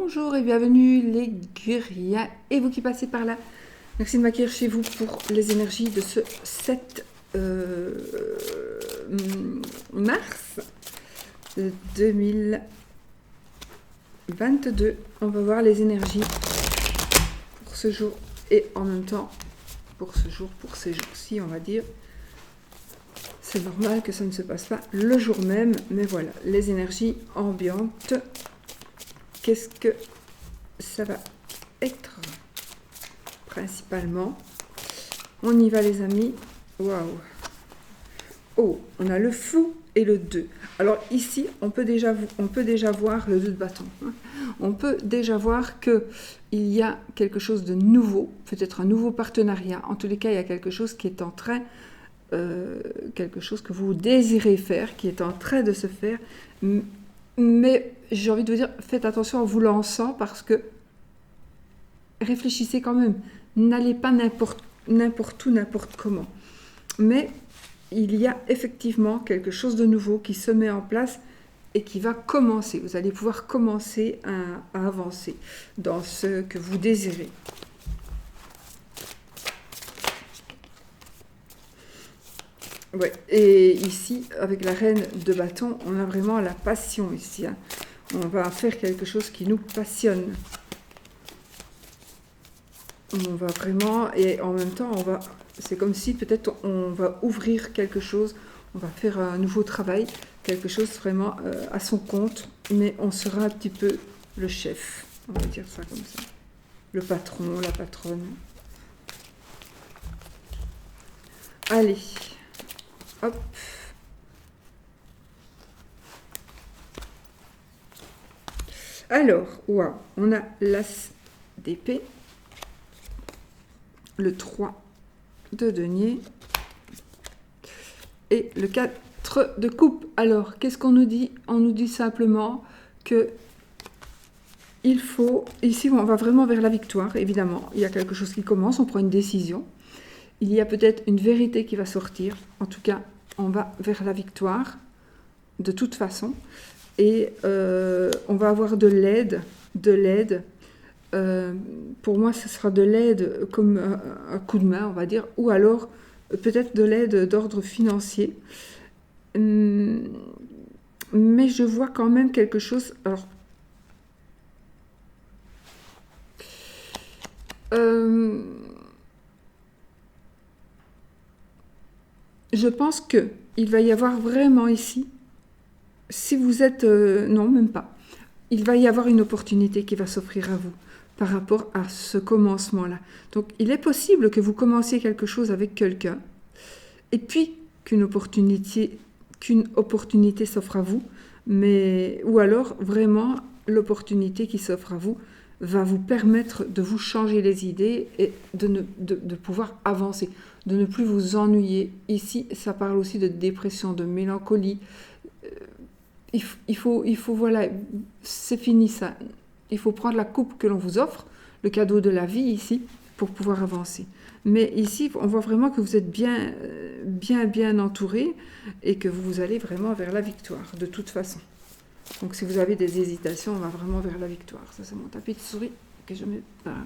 Bonjour et bienvenue les Guriens et vous qui passez par là. Merci de m'accueillir chez vous pour les énergies de ce 7 mars 2022. On va voir les énergies pour ce jour et en même temps pour ce jour, pour ces jours-ci, on va dire. C'est normal que ça ne se passe pas le jour même, mais voilà, les énergies ambiantes. Qu'est-ce que ça va être principalement? On y va les amis. Waouh. Oh, on a le fou et le 2. Alors ici, on peut déjà voir le 2 de bâton. On peut déjà voir qu'il y a quelque chose de nouveau, peut-être un nouveau partenariat. En tous les cas, il y a quelque chose qui est en train, quelque chose que vous désirez faire, qui est en train de se faire. Mais j'ai envie de vous dire, faites attention en vous lançant parce que réfléchissez quand même. N'allez pas n'importe où, n'importe comment. Mais il y a effectivement quelque chose de nouveau qui se met en place et qui va commencer. Vous allez pouvoir commencer à avancer dans ce que vous désirez. Ouais. Et ici, avec la reine de bâton, on a vraiment la passion ici. Hein. On va faire quelque chose qui nous passionne. On va vraiment, et en même temps, c'est comme si peut-être on va ouvrir quelque chose, on va faire un nouveau travail, quelque chose vraiment à son compte, mais on sera un petit peu le chef, on va dire ça comme ça. Le patron, la patronne. Allez. Hop. Alors, waouh, on a l'as d'épée, le 3 de denier et le 4 de coupe. Alors, qu'est-ce qu'on nous dit? On nous dit simplement que il faut, ici on va vraiment vers la victoire, évidemment. Il y a quelque chose qui commence, on prend une décision. Il y a peut-être une vérité qui va sortir. En tout cas, on va vers la victoire, de toute façon. Et on va avoir de l'aide. Pour moi, ce sera de l'aide comme un coup de main, on va dire. Ou alors, peut-être de l'aide d'ordre financier. Mais je vois quand même quelque chose... Alors, je pense qu'il va y avoir vraiment ici, si vous êtes... non, même pas. Il va y avoir une opportunité qui va s'offrir à vous par rapport à ce commencement-là. Donc, il est possible que vous commenciez quelque chose avec quelqu'un et puis qu'une opportunité s'offre à vous, ou alors, vraiment, l'opportunité qui s'offre à vous va vous permettre de vous changer les idées et de pouvoir avancer, de ne plus vous ennuyer. Ici, ça parle aussi de dépression, de mélancolie. Il faut, voilà, c'est fini ça. Il faut prendre la coupe que l'on vous offre, le cadeau de la vie ici, pour pouvoir avancer. Mais ici, on voit vraiment que vous êtes bien entouré et que vous allez vraiment vers la victoire, de toute façon. Donc si vous avez des hésitations, on va vraiment vers la victoire. Ça, c'est mon tapis de souris que je mets pas.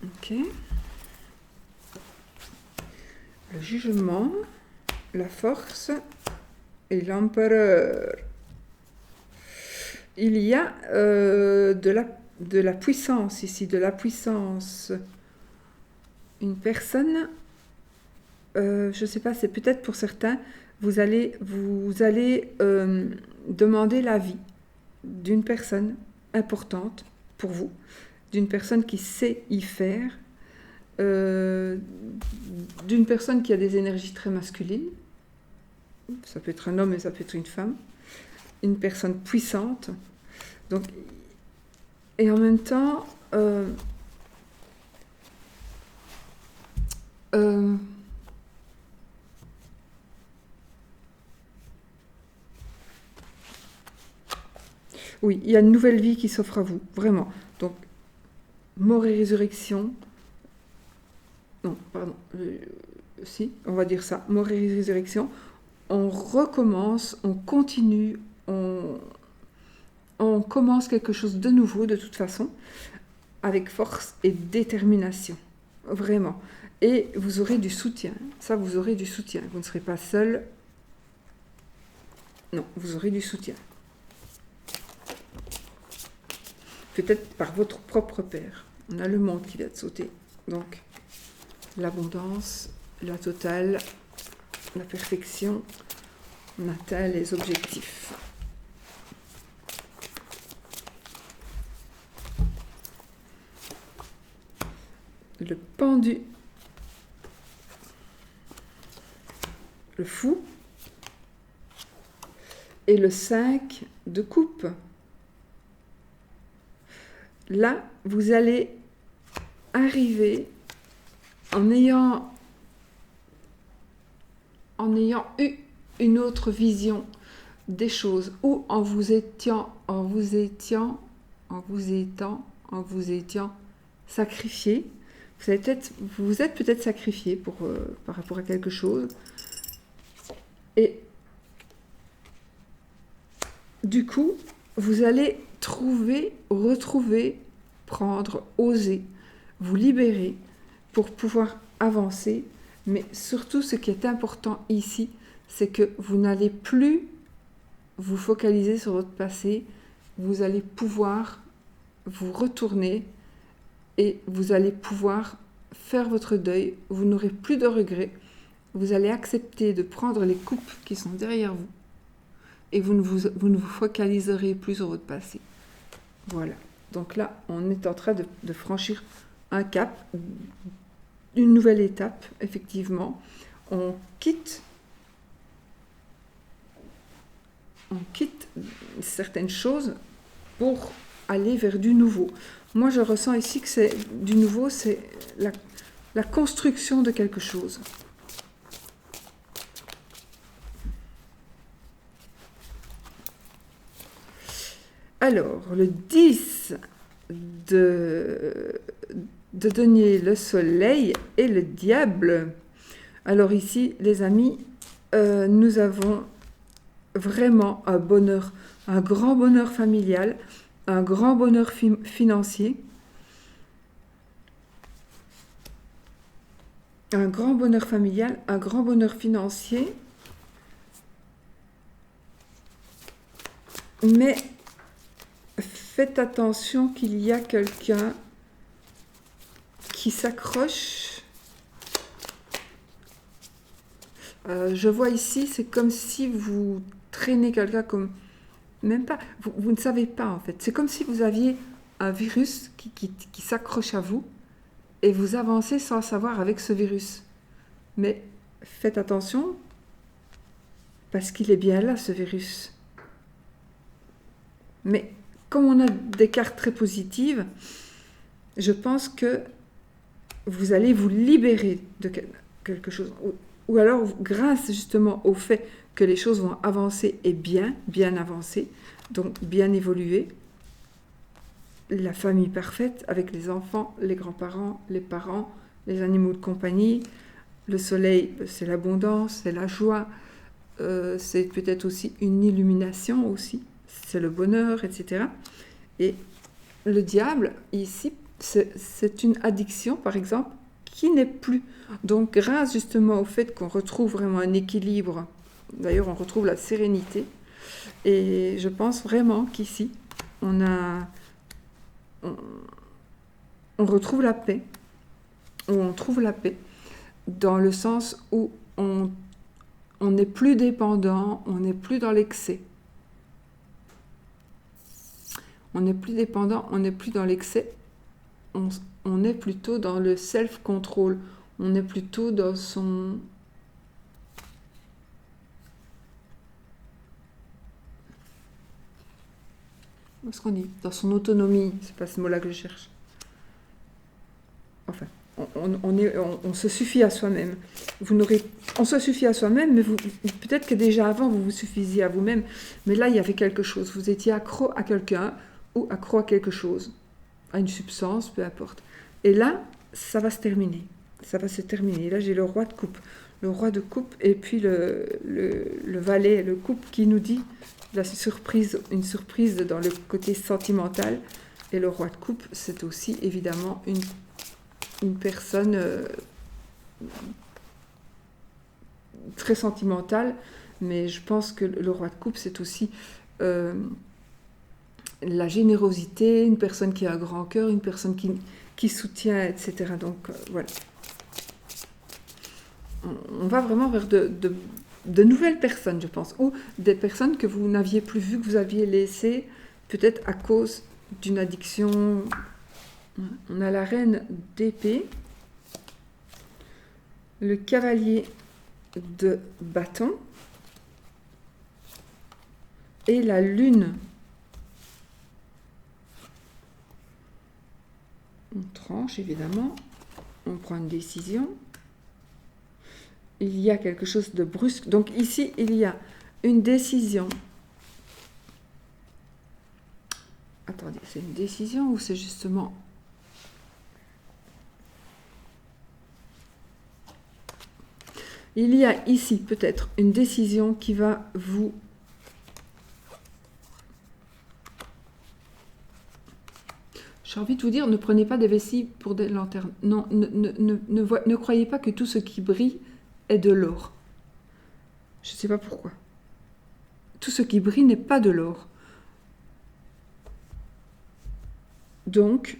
Ok. Le jugement, la force et l'empereur. Il y a de la puissance ici, de la puissance. Une personne... je ne sais pas, c'est peut-être pour certains, vous allez demander l'avis d'une personne importante pour vous, d'une personne qui sait y faire, d'une personne qui a des énergies très masculines, ça peut être un homme et ça peut être une femme, une personne puissante, donc, et en même temps, oui, il y a une nouvelle vie qui s'offre à vous, vraiment. Donc, mort et résurrection. Non, pardon. Si, on va dire ça. Mort et résurrection. on recommence, on continue, on commence quelque chose de nouveau de toute façon, avec force et détermination, vraiment. Et vous aurez du soutien, ça vous aurez du soutien, vous ne serez pas seul, non, vous aurez du soutien. Peut-être par votre propre père. On a le monde qui vient de sauter, donc l'abondance, la totale, la perfection, on atteint les objectifs. Le pendu, le fou, et le 5 de coupe. Là, vous allez arriver en ayant eu une autre vision des choses, ou en vous étant sacrifié. Vous êtes peut-être sacrifié par rapport à quelque chose. Et du coup, vous allez retrouver, prendre, oser, vous libérer pour pouvoir avancer. Mais surtout, ce qui est important ici, c'est que vous n'allez plus vous focaliser sur votre passé. Vous allez pouvoir vous retourner et vous allez pouvoir faire votre deuil. Vous n'aurez plus de regrets. Vous allez accepter de prendre les coupes qui sont derrière vous et vous ne vous focaliserez plus sur votre passé. Voilà. Donc là, on est en train de franchir un cap, une nouvelle étape, effectivement. On quitte certaines choses pour aller vers du nouveau. Moi, je ressens ici que c'est du nouveau, c'est la construction de quelque chose. Alors, le 10 de denier, le soleil et le diable. Alors ici, les amis, nous avons vraiment un bonheur, un grand bonheur familial, un grand bonheur financier, un grand bonheur familial, un grand bonheur financier, mais faites attention qu'il y a quelqu'un qui s'accroche. Je vois ici, c'est comme si vous traînez quelqu'un comme... Même pas, vous ne savez pas en fait. C'est comme si vous aviez un virus qui s'accroche à vous et vous avancez sans savoir avec ce virus. Mais faites attention parce qu'il est bien là, ce virus. Mais comme on a des cartes très positives, je pense que vous allez vous libérer de quelque chose. Ou alors, grâce justement au fait que les choses vont avancer et bien avancer, donc bien évoluer, la famille parfaite avec les enfants, les grands-parents, les parents, les animaux de compagnie, le soleil, c'est l'abondance, c'est la joie, c'est peut-être aussi une illumination aussi, c'est le bonheur, etc. Et le diable, ici, c'est une addiction, par exemple, qui n'est plus. Donc, grâce justement au fait qu'on retrouve vraiment un équilibre, d'ailleurs, on retrouve la sérénité, et je pense vraiment qu'ici, on retrouve la paix, ou on trouve la paix, dans le sens où on n'est plus dépendant, on n'est plus dans l'excès. On n'est plus dépendant, on n'est plus dans l'excès, on est plutôt dans le self-control, on est plutôt dans son... Qu'est-ce qu'on dit? Dans son autonomie, c'est pas ce mot-là que je cherche. Enfin, on se suffit à soi-même. On se suffit à soi-même, mais peut-être que déjà avant, vous vous suffisiez à vous-même, mais là, il y avait quelque chose. Vous étiez accro à quelqu'un ou accro à quelque chose, à une substance, peu importe. Et là, ça va se terminer. Ça va se terminer. Là, j'ai le roi de coupe. le roi de coupe et puis le valet, le couple qui nous dit une surprise dans le côté sentimental. Et le roi de coupe, c'est aussi évidemment une personne très sentimentale, mais je pense que le roi de coupe, c'est aussi la générosité, une personne qui a un grand cœur, une personne qui soutient, etc. Donc voilà. On va vraiment vers de nouvelles personnes, je pense, ou des personnes que vous n'aviez plus vues, que vous aviez laissées, peut-être à cause d'une addiction. On a la reine d'épée, le cavalier de bâton et la lune. On tranche, évidemment, on prend une décision. Il y a quelque chose de brusque. Donc ici, il y a une décision. Attendez, c'est une décision ou c'est justement... Il y a ici peut-être une décision qui va vous... J'ai envie de vous dire, ne prenez pas des vessies pour des lanternes. Non, ne croyez pas que tout ce qui brille est de l'or. Je ne sais pas pourquoi. Tout ce qui brille n'est pas de l'or. Donc,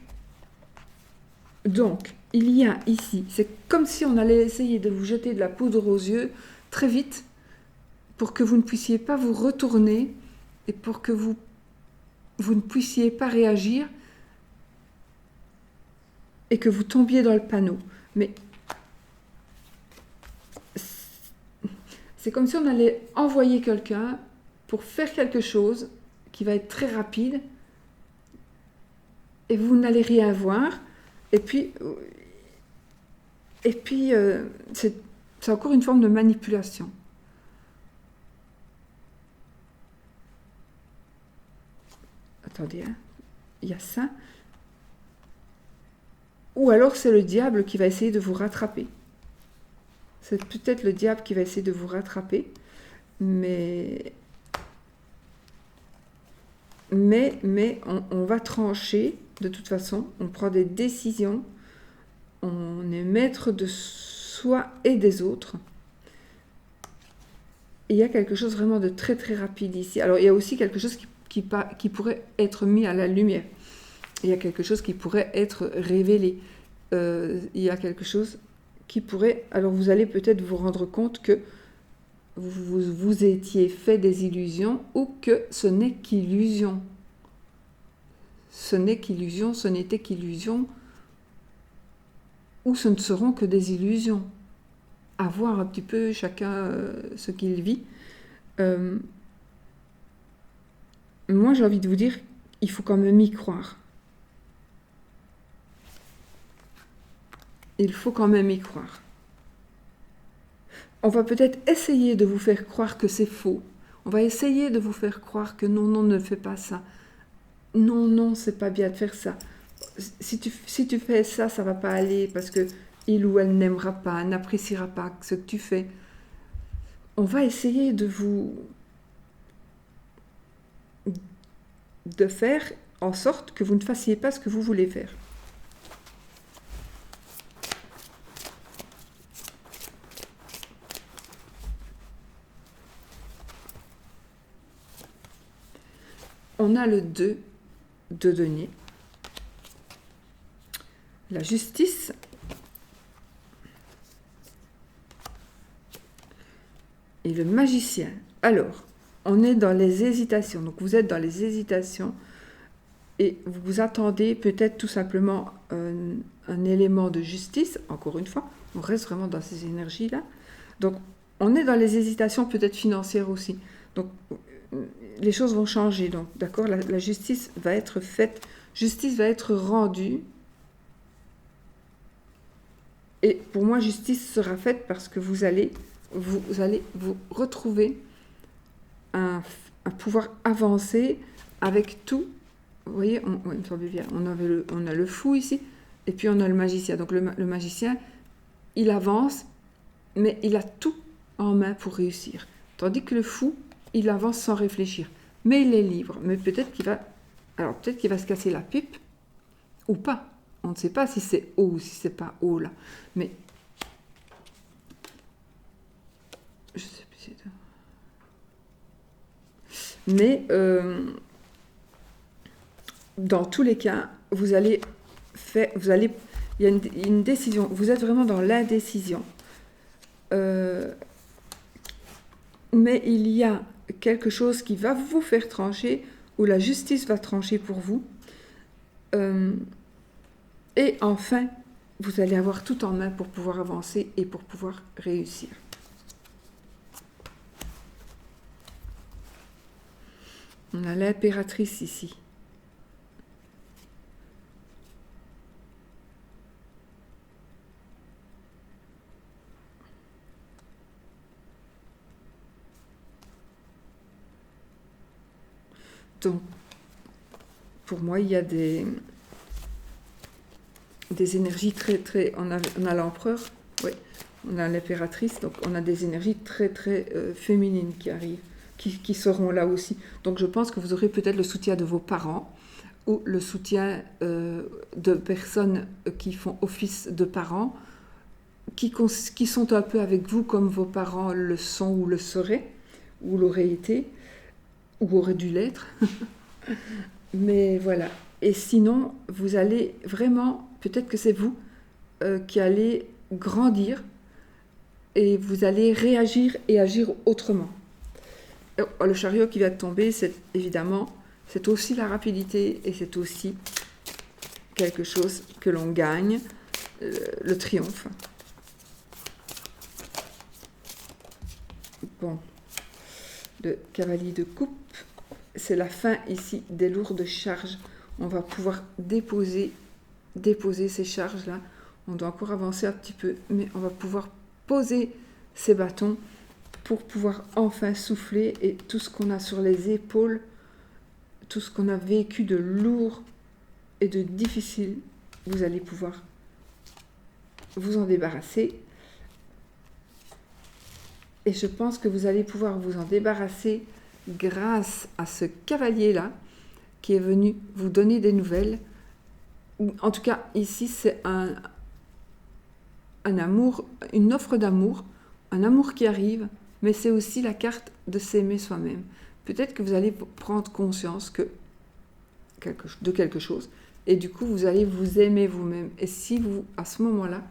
il y a ici, c'est comme si on allait essayer de vous jeter de la poudre aux yeux très vite pour que vous ne puissiez pas vous retourner et pour que vous ne puissiez pas réagir et que vous tombiez dans le panneau. Mais c'est comme si on allait envoyer quelqu'un pour faire quelque chose qui va être très rapide et vous n'allez rien voir. Et puis c'est encore une forme de manipulation. Attendez, hein. Il y a ça. Ou alors c'est le diable qui va essayer de vous rattraper. C'est peut-être le diable qui va essayer de vous rattraper, mais on va trancher de toute façon, on prend des décisions, on est maître de soi et des autres. Et il y a quelque chose vraiment de très très rapide ici. Alors il y a aussi quelque chose qui pourrait être mis à la lumière. Il y a quelque chose qui pourrait être révélé. Il y a quelque chose qui pourrait... Alors vous allez peut-être vous rendre compte que vous étiez fait des illusions ou que ce n'est qu'illusion. Ce n'est qu'illusion, ce n'était qu'illusion, ou ce ne seront que des illusions. À voir un petit peu chacun ce qu'il vit. Moi, j'ai envie de vous dire, il faut quand même y croire. Il faut quand même y croire. On va peut-être essayer de vous faire croire que c'est faux. On va essayer de vous faire croire que non, ne fais pas ça. Non, c'est pas bien de faire ça. Si tu fais ça, ça va pas aller parce que il ou elle n'aimera pas, n'appréciera pas ce que tu fais. On va essayer de faire en sorte que vous ne fassiez pas ce que vous voulez faire. On a le 2 de denier. La justice. Et le magicien. Alors, on est dans les hésitations. Donc, vous êtes dans les hésitations et vous vous attendez peut-être tout simplement un élément de justice. Encore une fois, on reste vraiment dans ces énergies-là. Donc, on est dans les hésitations peut-être financières aussi. Donc, les choses vont changer. Donc, d'accord, la justice va être faite. Justice va être rendue. Et pour moi, justice sera faite parce que vous allez vous retrouver à pouvoir avancer avec tout. Vous voyez, il me semble bien, on a le fou ici, et puis on a le magicien. Donc le magicien, il avance, mais il a tout en main pour réussir. Tandis que le fou, il avance sans réfléchir. Mais il est libre. Mais peut-être qu'il va... Alors peut-être qu'il va se casser la pipe, ou pas. On ne sait pas si c'est haut ou si c'est pas haut là. Mais... Je sais plus. Mais dans tous les cas, vous allez faire... il y a une décision. Vous êtes vraiment dans l'indécision. Mais il y a quelque chose qui va vous faire trancher, où la justice va trancher pour vous. Et enfin, vous allez avoir tout en main pour pouvoir avancer et pour pouvoir réussir. On a l'impératrice ici. Donc, pour moi, il y a des énergies très, très... On a l'empereur, oui, on a l'impératrice, donc on a des énergies très, très féminines qui arrivent, qui seront là aussi. Donc, je pense que vous aurez peut-être le soutien de vos parents ou le soutien de personnes qui font office de parents, qui sont un peu avec vous comme vos parents le sont ou le seraient, ou l'auraient été, ou auraient dû l'être. Mais voilà. Et sinon, vous allez vraiment, peut-être que c'est vous qui allez grandir et vous allez réagir et agir autrement. Le chariot qui va tomber, c'est évidemment, c'est aussi la rapidité et c'est aussi quelque chose que l'on gagne, le triomphe. Bon, le cavalier de coupe, c'est la fin ici des lourdes charges. On va pouvoir déposer ces charges-là. On doit encore avancer un petit peu, mais on va pouvoir poser ces bâtons pour pouvoir enfin souffler et tout ce qu'on a sur les épaules, tout ce qu'on a vécu de lourd et de difficile, vous allez pouvoir vous en débarrasser. Et je pense que vous allez pouvoir vous en débarrasser grâce à ce cavalier-là qui est venu vous donner des nouvelles. En tout cas, ici, c'est un amour, une offre d'amour, un amour qui arrive, mais c'est aussi la carte de s'aimer soi-même. Peut-être que vous allez prendre conscience de quelque chose, et du coup, vous allez vous aimer vous-même. Et si vous, à ce moment-là,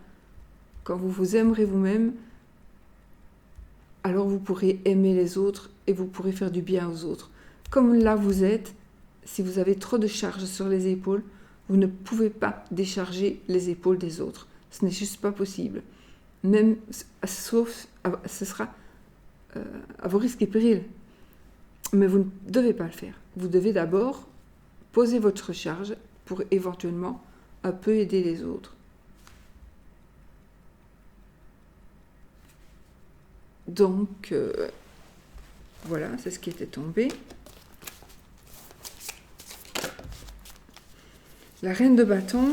quand vous vous aimerez vous-même, alors vous pourrez aimer les autres et vous pourrez faire du bien aux autres. Comme là vous êtes, si vous avez trop de charges sur les épaules, vous ne pouvez pas décharger les épaules des autres. Ce n'est juste pas possible. Même, sauf, ce sera à vos risques et périls. Mais vous ne devez pas le faire. Vous devez d'abord poser votre charge pour éventuellement un peu aider les autres. Donc, voilà, c'est ce qui était tombé. La reine de bâton,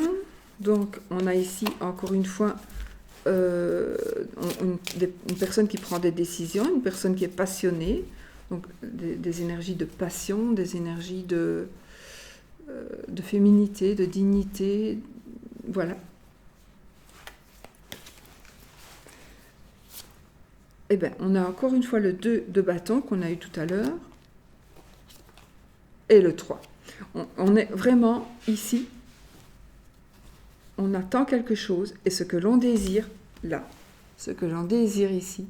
donc on a ici encore une fois une personne qui prend des décisions, une personne qui est passionnée, donc des énergies de passion, des énergies de féminité, de dignité, voilà. Eh bien, on a encore une fois le 2 de bâton qu'on a eu tout à l'heure et le 3. On est vraiment ici, on attend quelque chose et ce que l'on désire là, ce que l'on désire ici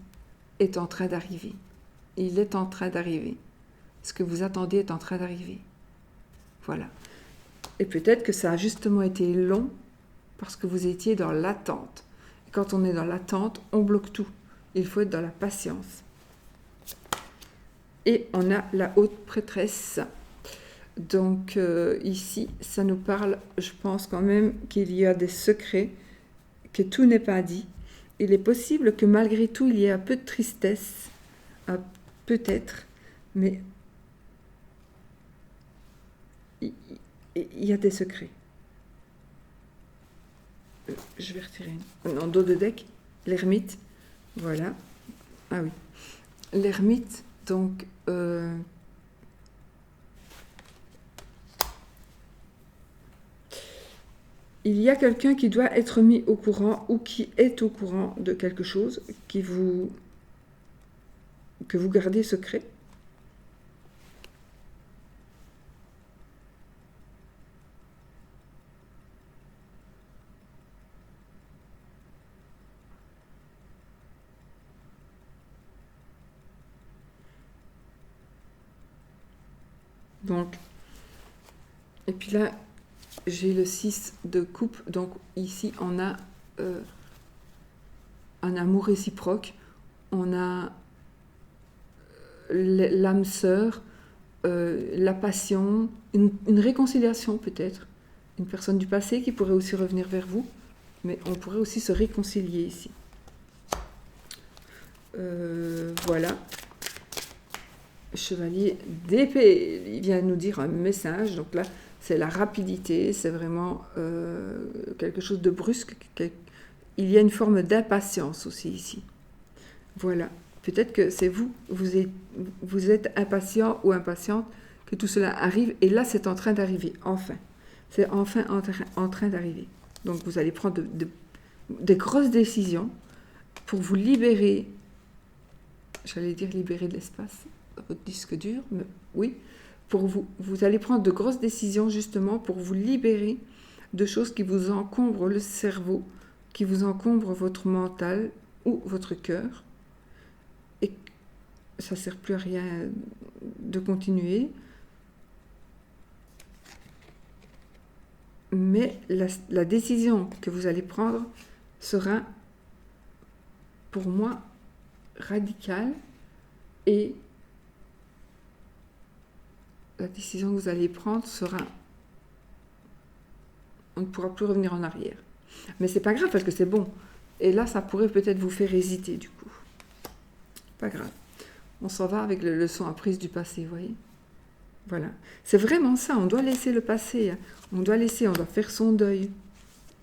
est en train d'arriver. Il est en train d'arriver. Ce que vous attendez est en train d'arriver. Voilà. Et peut-être que ça a justement été long parce que vous étiez dans l'attente. Et quand on est dans l'attente, on bloque tout. Il faut être dans la patience. Et on a la haute prêtresse. Donc ici, ça nous parle, je pense quand même qu'il y a des secrets, que tout n'est pas dit. Il est possible que malgré tout, il y ait un peu de tristesse, peut-être, mais il y a des secrets. Je vais retirer une. En dos de deck, l'ermite. Voilà. Ah oui. L'ermite, donc... il y a quelqu'un qui doit être mis au courant ou qui est au courant de quelque chose que vous gardez secret. Donc, et puis là, j'ai le 6 de coupe, donc ici on a un amour réciproque, on a l'âme sœur, la passion, une réconciliation peut-être, une personne du passé qui pourrait aussi revenir vers vous, mais on pourrait aussi se réconcilier ici. Voilà. Chevalier d'épée, il vient nous dire un message, donc là c'est la rapidité, c'est vraiment quelque chose de brusque, il y a une forme d'impatience aussi ici. Voilà, peut-être que c'est vous êtes impatient ou impatiente que tout cela arrive, et là c'est en train d'arriver, enfin. C'est enfin en train d'arriver. Donc vous allez prendre des grosses décisions pour vous libérer, j'allais dire libérer de l'espace, votre disque dur, mais oui, vous allez prendre de grosses décisions justement pour vous libérer de choses qui vous encombrent le cerveau, qui vous encombrent votre mental ou votre cœur, et ça ne sert plus à rien de continuer. Mais la décision que vous allez prendre sera, pour moi, radicale, et la décision que vous allez prendre sera... On ne pourra plus revenir en arrière. Mais c'est pas grave parce que c'est bon. Et là, ça pourrait peut-être vous faire hésiter du coup. Pas grave. On s'en va avec les leçons apprises du passé, vous voyez. Voilà. C'est vraiment ça. On doit laisser le passé. On doit faire son deuil.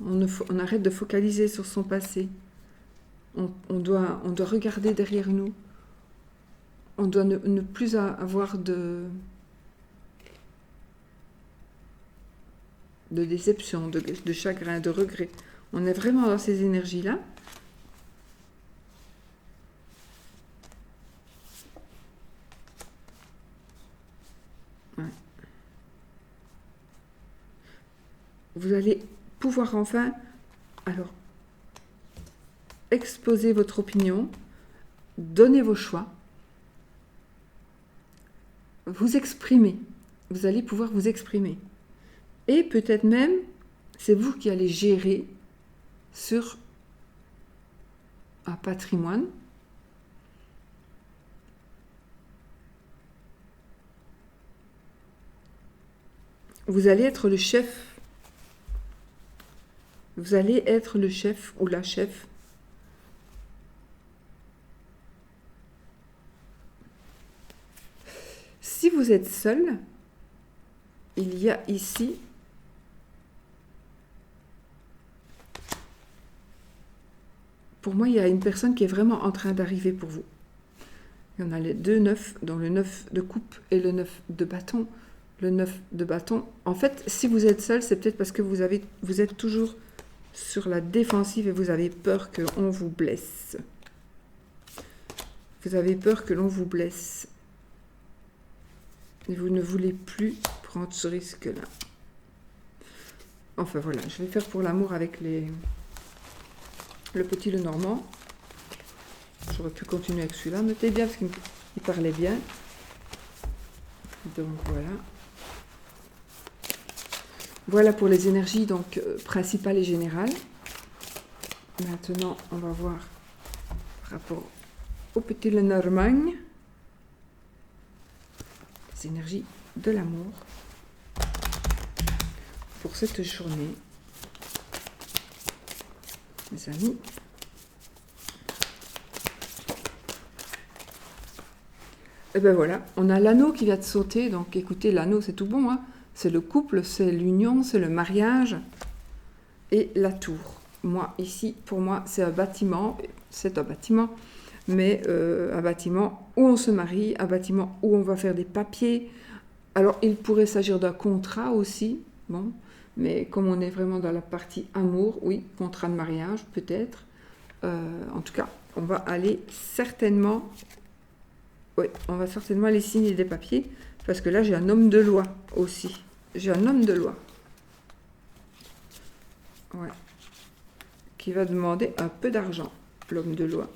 On arrête de focaliser sur son passé. On doit regarder derrière nous. On doit ne plus avoir de déception, de chagrin, de regret. On est vraiment dans ces énergies-là. Ouais. Vous allez pouvoir enfin, alors, exposer votre opinion, donner vos choix, vous exprimer. Vous allez pouvoir vous exprimer. Et peut-être même, c'est vous qui allez gérer sur un patrimoine. Vous allez être le chef. Vous allez être le chef ou la chef. Si vous êtes seul, il y a ici pour moi, il y a une personne qui est vraiment en train d'arriver pour vous. Il y en a les deux 9, dont le 9 de coupe et le 9 de bâton. Le 9 de bâton, en fait, si vous êtes seul, c'est peut-être parce que vous êtes toujours sur la défensive et vous avez peur que l'on vous blesse. Vous avez peur que l'on vous blesse. Et vous ne voulez plus prendre ce risque-là. Enfin voilà, je vais faire pour l'amour avec le petit Lenormand. J'aurais pu continuer avec celui-là. Notez bien parce qu'il parlait bien. Donc voilà. Voilà pour les énergies donc principales et générales. Maintenant, on va voir par rapport au petit Lenormand. Les énergies de l'amour pour cette journée. Mes amis. Et ben voilà, on a l'anneau qui vient de sauter, donc écoutez, l'anneau c'est tout bon, hein. C'est le couple, c'est l'union, c'est le mariage et la tour. Moi, ici, pour moi, c'est un bâtiment, c'est un bâtiment, mais un bâtiment où on se marie, un bâtiment où on va faire des papiers. Alors, il pourrait s'agir d'un contrat aussi, bon, mais comme on est vraiment dans la partie amour, oui, contrat de mariage, peut-être. En tout cas, on va aller certainement... Oui, on va certainement aller signer des papiers, parce que là, j'ai un homme de loi aussi. J'ai un homme de loi. Ouais. Qui va demander un peu d'argent, l'homme de loi.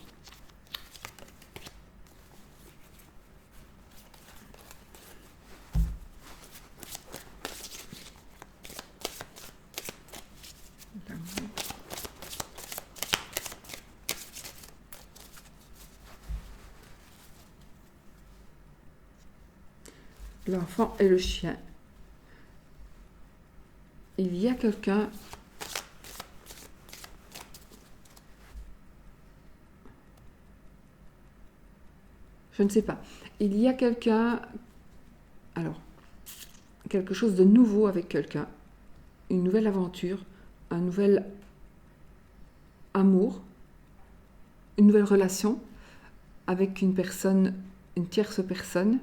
L'enfant et le chien. Il y a quelqu'un... Je ne sais pas. Il y a quelqu'un... Alors, quelque chose de nouveau avec quelqu'un. Une nouvelle aventure. Un nouvel amour. Une nouvelle relation avec une personne, une tierce personne.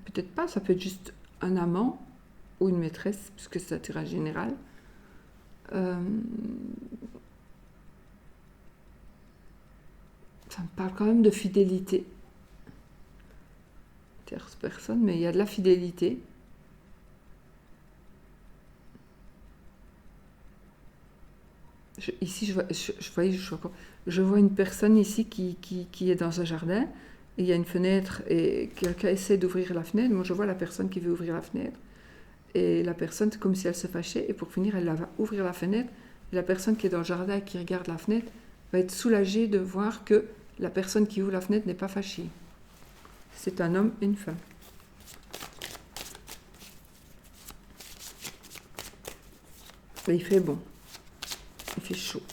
Peut-être pas, ça peut être juste un amant ou une maîtresse, puisque c'est un tirage général. Ça me parle quand même de fidélité. Tierce personne, mais il y a de la fidélité. Ici, je vois une personne ici qui est dans un jardin. Il y a une fenêtre et quelqu'un essaie d'ouvrir la fenêtre. Moi, je vois la personne qui veut ouvrir la fenêtre. Et la personne, c'est comme si elle se fâchait. Et pour finir, elle va ouvrir la fenêtre. Et la personne qui est dans le jardin et qui regarde la fenêtre va être soulagée de voir que la personne qui ouvre la fenêtre n'est pas fâchée. C'est un homme et une femme. Et il fait bon. Il fait chaud.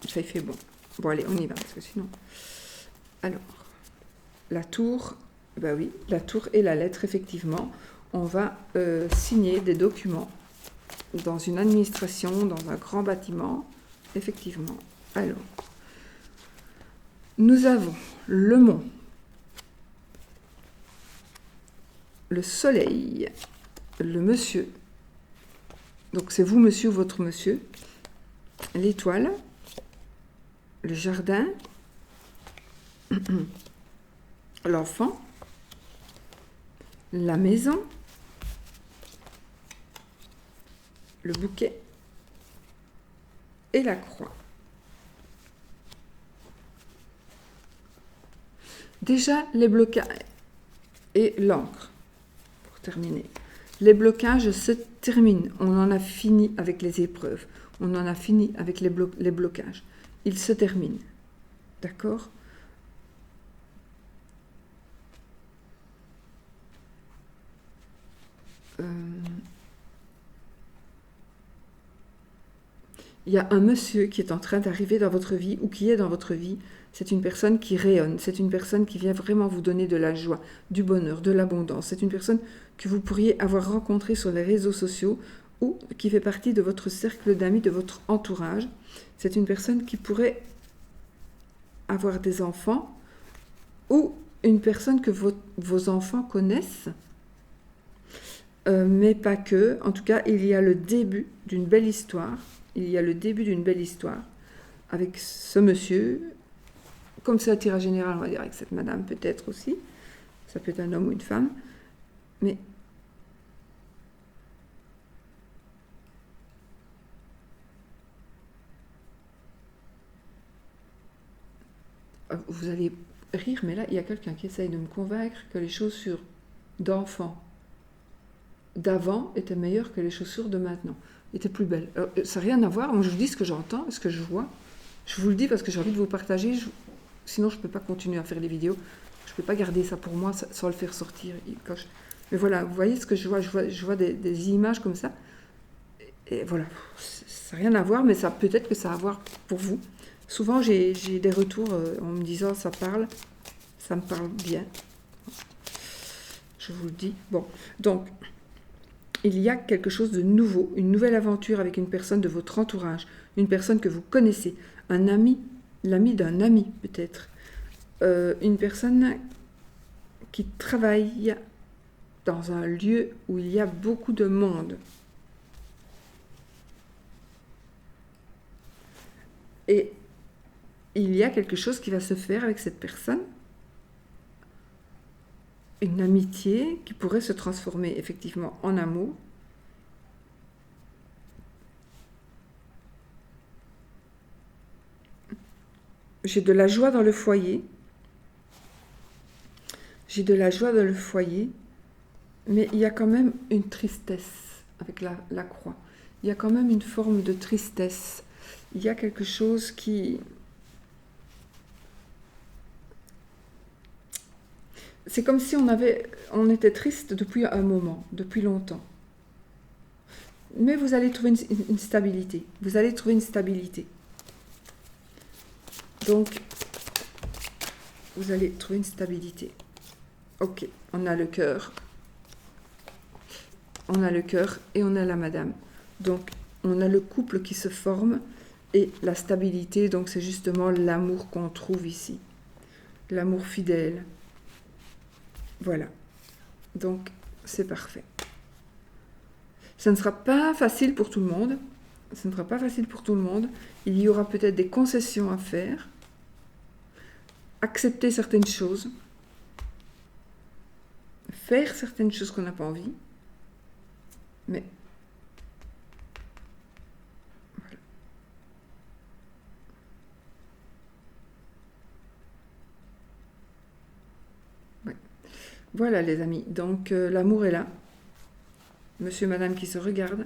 Il fait bon. Bon, allez, on y va, parce que sinon... Alors... La tour, ben oui, la tour et la lettre, effectivement, on va signer des documents dans une administration, dans un grand bâtiment, effectivement. Alors, nous avons le mont, le soleil, le monsieur, donc c'est vous monsieur ou votre monsieur, l'étoile, le jardin, l'enfant, la maison, le bouquet et la croix. Déjà, les blocages et l'encre, pour terminer. Les blocages se terminent. On en a fini avec les épreuves. On en a fini avec les blocages. Ils se terminent. D'accord ? Il y a un monsieur qui est en train d'arriver dans votre vie ou qui est dans votre vie. C'est une personne qui rayonne, c'est une personne qui vient vraiment vous donner de la joie, du bonheur, de l'abondance. C'est une personne que vous pourriez avoir rencontrée sur les réseaux sociaux ou qui fait partie de votre cercle d'amis, de votre entourage. C'est une personne qui pourrait avoir des enfants ou une personne que vos enfants connaissent. Mais pas que. En tout cas, il y a le début d'une belle histoire. Il y a le début d'une belle histoire avec ce monsieur. Comme c'est un tirage général, on va dire avec cette madame peut-être aussi. Ça peut être un homme ou une femme. Mais vous allez rire, mais là, il y a quelqu'un qui essaye de me convaincre que les chaussures d'enfant d'avant étaient meilleures que les chaussures de maintenant. Étaient plus belles. Alors, ça n'a rien à voir. Moi, je vous dis ce que j'entends, ce que je vois. Je vous le dis parce que j'ai envie de vous partager. Sinon, je ne peux pas continuer à faire les vidéos. Je ne peux pas garder ça pour moi sans le faire sortir. Mais voilà, vous voyez ce que je vois. Je vois des images comme ça. Et voilà, ça n'a rien à voir, mais ça peut-être que ça a à voir pour vous. Souvent, j'ai des retours en me disant ça me parle bien. Je vous le dis. Bon, donc, il y a quelque chose de nouveau, une nouvelle aventure avec une personne de votre entourage, une personne que vous connaissez, un ami, l'ami d'un ami peut-être, une personne qui travaille dans un lieu où il y a beaucoup de monde. Et il y a quelque chose qui va se faire avec cette personne, une amitié qui pourrait se transformer effectivement en amour. J'ai de la joie dans le foyer. J'ai de la joie dans le foyer, mais il y a quand même une tristesse avec la croix. Il y a quand même une forme de tristesse. Il y a quelque chose qui... C'est comme si on était triste depuis un moment, depuis longtemps. Mais vous allez trouver une stabilité. Vous allez trouver une stabilité. Donc, vous allez trouver une stabilité. Ok, on a le cœur. On a le cœur et on a la madame. Donc, on a le couple qui se forme et la stabilité, donc c'est justement l'amour qu'on trouve ici. L'amour fidèle. Voilà. Donc, c'est parfait. Ça ne sera pas facile pour tout le monde. Ce ne sera pas facile pour tout le monde. Il y aura peut-être des concessions à faire. Accepter certaines choses. Faire certaines choses qu'on n'a pas envie. Mais voilà. Ouais. Voilà les amis. Donc l'amour est là. Monsieur et madame qui se regardent.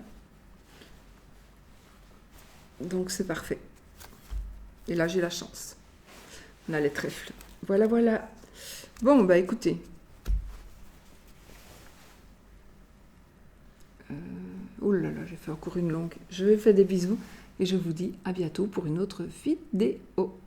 Donc c'est parfait. Et là j'ai la chance. On a les trèfles. Voilà, voilà. Bon, bah écoutez. Oh là là, j'ai fait encore une longue. Je vais faire des bisous et je vous dis à bientôt pour une autre vidéo.